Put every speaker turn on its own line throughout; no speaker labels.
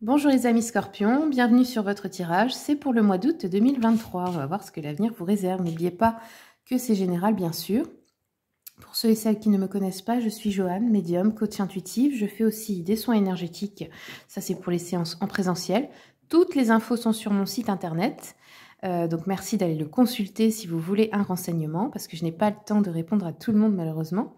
Bonjour les amis scorpions, bienvenue sur votre tirage, c'est pour le mois d'août 2023, on va voir ce que l'avenir vous réserve. N'oubliez pas que c'est général bien sûr. Pour ceux et celles qui ne me connaissent pas, je suis Joanne, médium, coach intuitive, je fais aussi des soins énergétiques, ça c'est pour les séances en présentiel. Toutes les infos sont sur mon site internet, donc merci d'aller le consulter si vous voulez un renseignement, parce que je n'ai pas le temps de répondre à tout le monde malheureusement.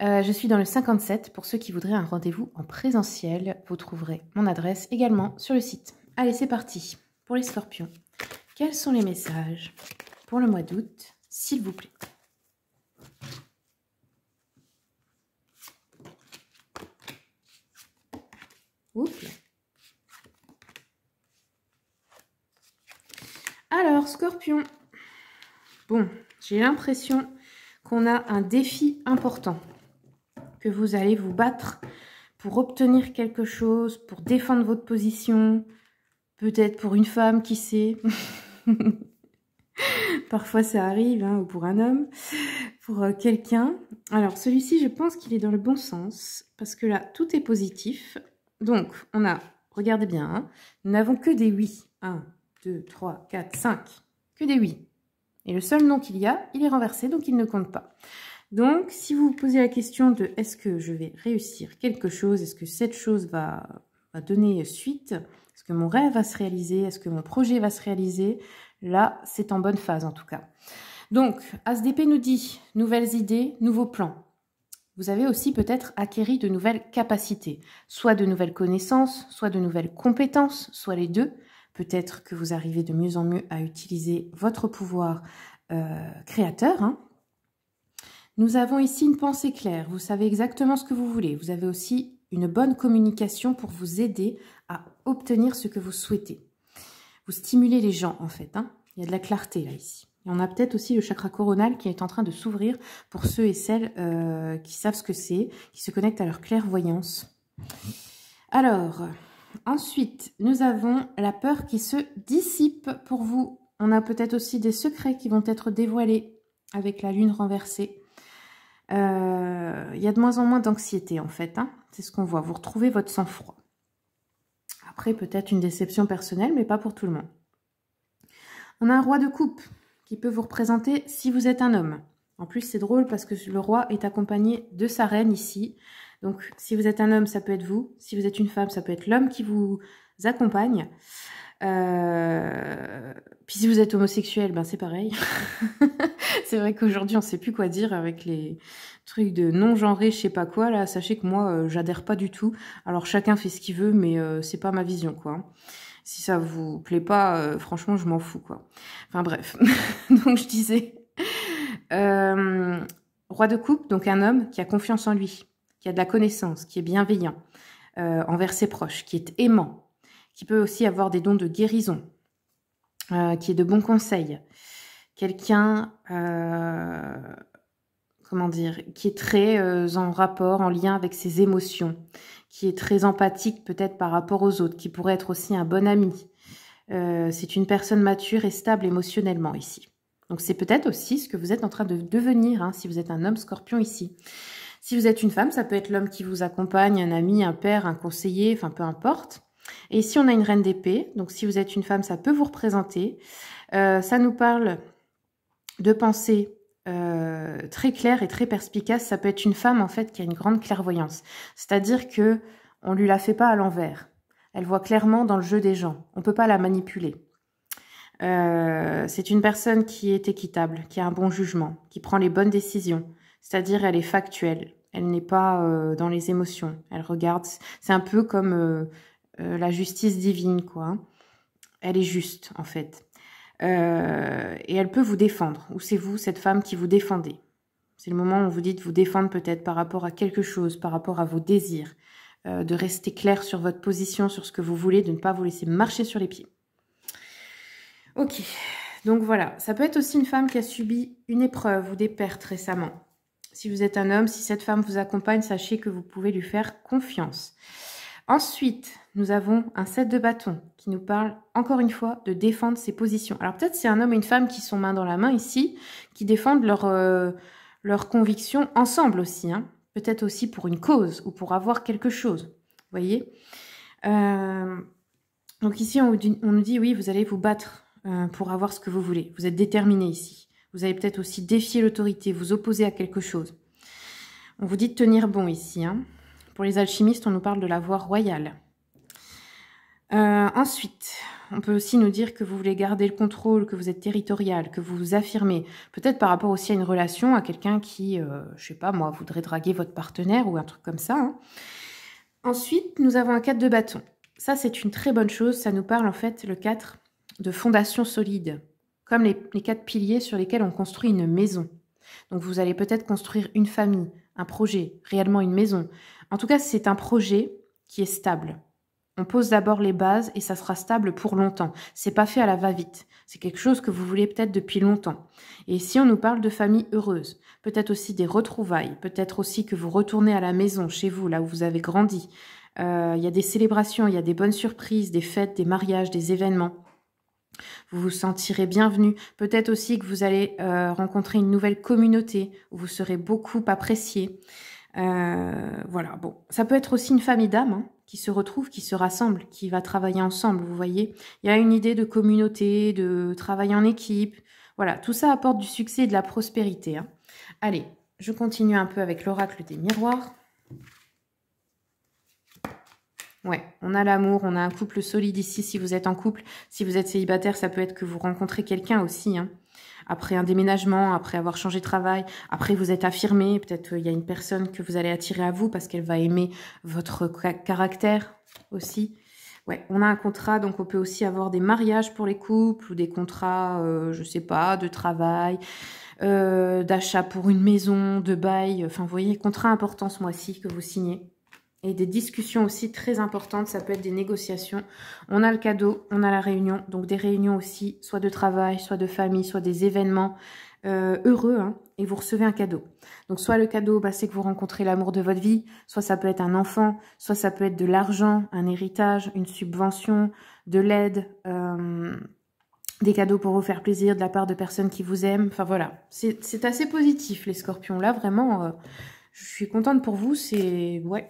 Je suis dans le 57 pour ceux qui voudraient un rendez-vous en présentiel. Vous trouverez mon adresse également sur le site. Allez, c'est parti. Pour les scorpions, quels sont les messages pour le mois d'août, s'il vous plaît? Oups. Alors, scorpion. Bon, j'ai l'impression qu'on a un défi important. Que vous allez vous battre pour obtenir quelque chose, pour défendre votre position, peut-être pour une femme, qui sait. Parfois ça arrive, hein, ou pour un homme, pour quelqu'un. Alors celui-ci, je pense qu'il est dans le bon sens, parce que là, tout est positif. Donc, on a, regardez bien, hein, nous n'avons que des oui. 1, 2, 3, 4, 5. Que des oui. Et le seul non qu'il y a, il est renversé, donc il ne compte pas. Donc, si vous vous posez la question de est-ce que je vais réussir quelque chose, est-ce que cette chose va donner suite, est-ce que mon rêve va se réaliser, est-ce que mon projet va se réaliser, là, c'est en bonne phase en tout cas. Donc, ASDP nous dit nouvelles idées, nouveaux plans. Vous avez aussi peut-être acquéri de nouvelles capacités, soit de nouvelles connaissances, soit de nouvelles compétences, soit les deux. Peut-être que vous arrivez de mieux en mieux à utiliser votre pouvoir créateur, hein. Nous avons ici une pensée claire, vous savez exactement ce que vous voulez. Vous avez aussi une bonne communication pour vous aider à obtenir ce que vous souhaitez. Vous stimulez les gens en fait, hein. Il y a de la clarté là ici. Et on a peut-être aussi le chakra coronal qui est en train de s'ouvrir pour ceux et celles qui savent ce que c'est, qui se connectent à leur clairvoyance. Alors, ensuite, nous avons la peur qui se dissipe pour vous. On a peut-être aussi des secrets qui vont être dévoilés avec la lune renversée. Il y a de moins en moins d'anxiété en fait, hein. C'est ce qu'on voit, vous retrouvez votre sang-froid. Après peut-être une déception personnelle, mais pas pour tout le monde. On a un roi de coupe qui peut vous représenter si vous êtes un homme. En plus c'est drôle parce que le roi est accompagné de sa reine ici. Donc si vous êtes un homme, ça peut être vous. Si vous êtes une femme, ça peut être l'homme qui vous accompagne. Puis si vous êtes homosexuel, ben c'est pareil. C'est vrai qu'aujourd'hui on sait plus quoi dire avec les trucs de non-genré, je sais pas quoi là. Sachez que moi j'adhère pas du tout. Alors chacun fait ce qu'il veut, mais c'est pas ma vision quoi. Si ça vous plaît pas, franchement je m'en fous quoi. Enfin bref. Donc je disais roi de coupe, donc un homme qui a confiance en lui, qui a de la connaissance, qui est bienveillant envers ses proches, qui est aimant, qui peut aussi avoir des dons de guérison, qui est de bons conseils. Quelqu'un, comment dire, qui est très en rapport, en lien avec ses émotions, qui est très empathique peut-être par rapport aux autres, qui pourrait être aussi un bon ami. C'est une personne mature et stable émotionnellement ici. Donc c'est peut-être aussi ce que vous êtes en train de devenir, hein, si vous êtes un homme scorpion ici. Si vous êtes une femme, ça peut être l'homme qui vous accompagne, un ami, un père, un conseiller, enfin peu importe. Et ici, on a une reine d'épée. Donc, si vous êtes une femme, ça peut vous représenter. Ça nous parle de pensée très claire et très perspicace. Ça peut être une femme, en fait, qui a une grande clairvoyance. C'est-à-dire que on lui la fait pas à l'envers. Elle voit clairement dans le jeu des gens. On peut pas la manipuler. C'est une personne qui est équitable, qui a un bon jugement, qui prend les bonnes décisions. C'est-à-dire, elle est factuelle. Elle n'est pas dans les émotions. Elle regarde. C'est un peu comme... la justice divine, quoi. Elle est juste, en fait. Et elle peut vous défendre. Ou c'est vous, cette femme, qui vous défendez. C'est le moment où vous dites vous défendre peut-être par rapport à quelque chose, par rapport à vos désirs, de rester clair sur votre position, sur ce que vous voulez, de ne pas vous laisser marcher sur les pieds. Ok, donc voilà. Ça peut être aussi une femme qui a subi une épreuve ou des pertes récemment. Si vous êtes un homme, si cette femme vous accompagne, sachez que vous pouvez lui faire confiance. Ensuite, nous avons un 7 de bâton qui nous parle, encore une fois, de défendre ses positions. Alors peut-être c'est un homme et une femme qui sont main dans la main ici, qui défendent leurs convictions ensemble aussi. Hein. Peut-être aussi pour une cause ou pour avoir quelque chose. Vous voyez Donc ici, on nous dit, oui, vous allez vous battre pour avoir ce que vous voulez. Vous êtes déterminé ici. Vous allez peut-être aussi défier l'autorité, vous opposer à quelque chose. On vous dit de tenir bon ici. Hein. Pour les alchimistes, on nous parle de la voie royale. Ensuite, on peut aussi nous dire que vous voulez garder le contrôle, que vous êtes territorial, que vous vous affirmez. Peut-être par rapport aussi à une relation, à quelqu'un qui, je sais pas moi, voudrait draguer votre partenaire ou un truc comme ça. Hein. Ensuite, nous avons un 4 de bâton. Ça, c'est une très bonne chose. Ça nous parle en fait, le 4, de fondation solide. Comme les 4 piliers sur lesquels on construit une maison. Donc vous allez peut-être construire une famille, un projet, réellement une maison. En tout cas, c'est un projet qui est stable. On pose d'abord les bases et ça sera stable pour longtemps. C'est pas fait à la va-vite. C'est quelque chose que vous voulez peut-être depuis longtemps. Et ici, on nous parle de famille heureuse. Peut-être aussi des retrouvailles. Peut-être aussi que vous retournez à la maison, chez vous, là où vous avez grandi. Il y a des célébrations, il y a des bonnes surprises, des fêtes, des mariages, des événements. Vous vous sentirez bienvenu. Peut-être aussi que vous allez rencontrer une nouvelle communauté où vous serez beaucoup apprécié. Voilà, bon. Ça peut être aussi une famille d'âmes hein, qui se retrouve, qui se rassemble, qui va travailler ensemble, vous voyez. Il y a une idée de communauté, de travail en équipe. Voilà, tout ça apporte du succès et de la prospérité. Hein. Allez, je continue un peu avec l'oracle des miroirs. Ouais, on a l'amour, on a un couple solide ici si vous êtes en couple. Si vous êtes célibataire, ça peut être que vous rencontrez quelqu'un aussi. Hein. Après un déménagement, après avoir changé de travail, après vous êtes affirmé. Peut-être il y a une personne que vous allez attirer à vous parce qu'elle va aimer votre caractère aussi. Ouais, on a un contrat, donc on peut aussi avoir des mariages pour les couples ou des contrats, je sais pas, de travail, d'achat pour une maison, de bail. Enfin, vous voyez, contrat important ce mois-ci que vous signez. Et des discussions aussi très importantes, ça peut être des négociations. On a le cadeau, on a la réunion, donc des réunions aussi, soit de travail, soit de famille, soit des événements heureux, hein, et vous recevez un cadeau. Donc soit le cadeau, bah, c'est que vous rencontrez l'amour de votre vie, soit ça peut être un enfant, soit ça peut être de l'argent, un héritage, une subvention, de l'aide, des cadeaux pour vous faire plaisir de la part de personnes qui vous aiment. Enfin voilà, c'est assez positif les scorpions, là vraiment... je suis contente pour vous, c'est... Ouais,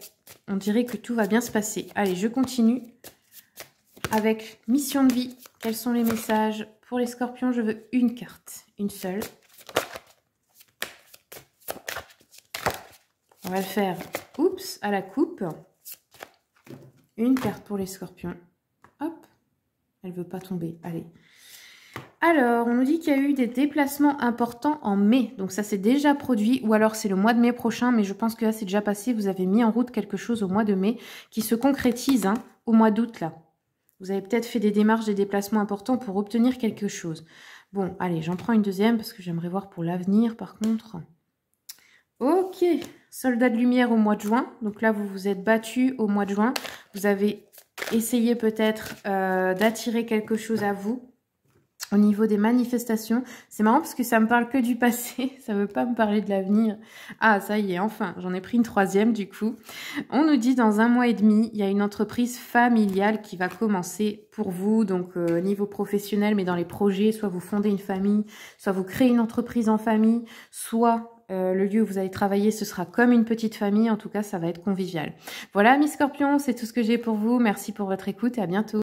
on dirait que tout va bien se passer. Allez, je continue avec mission de vie. Quels sont les messages pour les scorpions? Je veux une carte, une seule. On va le faire, oups, à la coupe. Une carte pour les scorpions. Hop, elle ne veut pas tomber, allez. Alors, on nous dit qu'il y a eu des déplacements importants en mai. Donc ça s'est déjà produit, ou alors c'est le mois de mai prochain, mais je pense que là c'est déjà passé. Vous avez mis en route quelque chose au mois de mai qui se concrétise hein, au mois d'août là. Vous avez peut-être fait des démarches, des déplacements importants pour obtenir quelque chose. Bon, allez, j'en prends une deuxième parce que j'aimerais voir pour l'avenir par contre. Ok, soldat de lumière au mois de juin. Donc là, vous vous êtes battu au mois de juin. Vous avez essayé peut-être d'attirer quelque chose à vous. Au niveau des manifestations, c'est marrant parce que ça me parle que du passé, ça ne veut pas me parler de l'avenir. Ah, ça y est, enfin, j'en ai pris une troisième du coup. On nous dit dans 1 mois et demi, il y a une entreprise familiale qui va commencer pour vous, donc niveau professionnel, mais dans les projets, soit vous fondez une famille, soit vous créez une entreprise en famille, soit... le lieu où vous allez travailler, ce sera comme une petite famille. En tout cas, ça va être convivial. Voilà, mes scorpions, c'est tout ce que j'ai pour vous. Merci pour votre écoute et à bientôt.